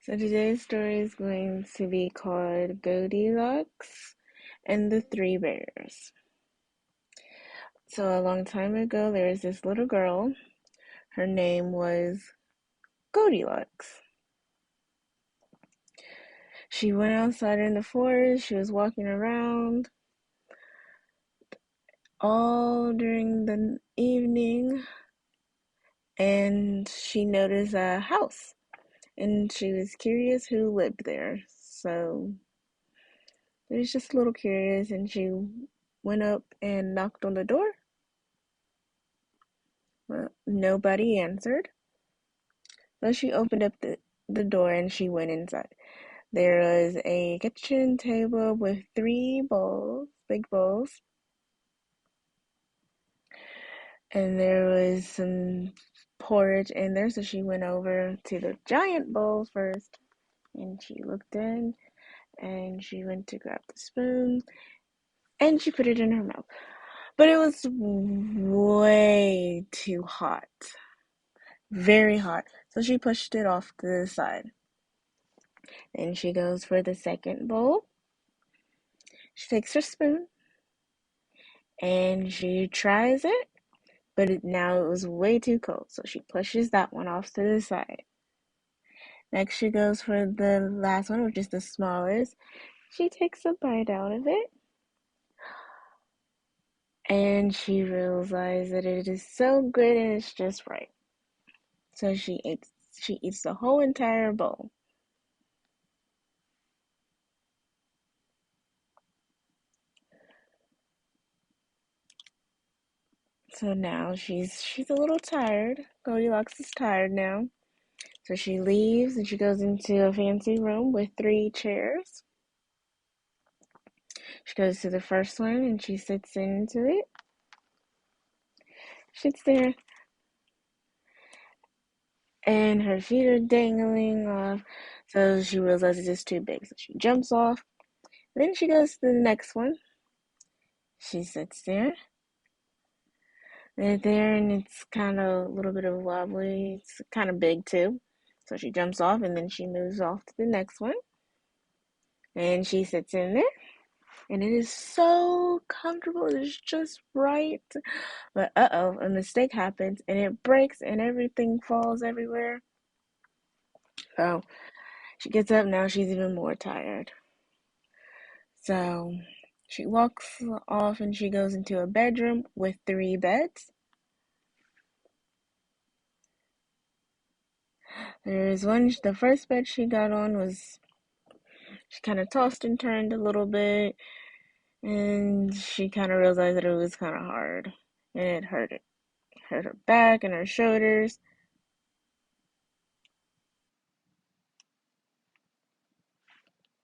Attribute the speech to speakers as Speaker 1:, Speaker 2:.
Speaker 1: So today's story is going to be called Goldilocks and the Three Bears. So a long time ago, there was this little girl. Her name was Goldilocks. She went outside in the forest. She was walking around all during the evening, and she noticed a house, and she was curious who lived there. So she was just a little curious, and she went up and knocked on the door. Well, nobody answered. So she opened up the door and she went inside. There was a kitchen table with three bowls, big bowls, and there was some porridge in there. So she went over to the giant bowl first and she looked in and she went to grab the spoon and she put it in her mouth. But it was way too hot, very hot. So she pushed it off to the side. Then she goes for the second bowl. She takes her spoon and she tries it, but now it was way too cold, so she pushes that one off to the side. Next, she goes for the last one, which is the smallest. She takes a bite out of it and she realizes that it is so good and it's just right. So she eats the whole entire bowl. So now she's a little tired. Goldilocks is tired now. So she leaves and she goes into a fancy room with three chairs. She goes to the first one and she sits into it. She sits there and her feet are dangling off. So she realizes it's too big. So she jumps off. Then she goes to the next one. She sits there. And it's kind of a little bit of wobbly. It's kind of big too. So she jumps off and then she moves off to the next one. And she sits in there. And it is so comfortable. It's just right. But a mistake happens and it breaks and everything falls everywhere. So she gets up now, she's even more tired. So she walks off and she goes into a bedroom with three beds. The first bed she got on was, she kind of tossed and turned a little bit and she kind of realized that it was kind of hard and it hurt her back and her shoulders.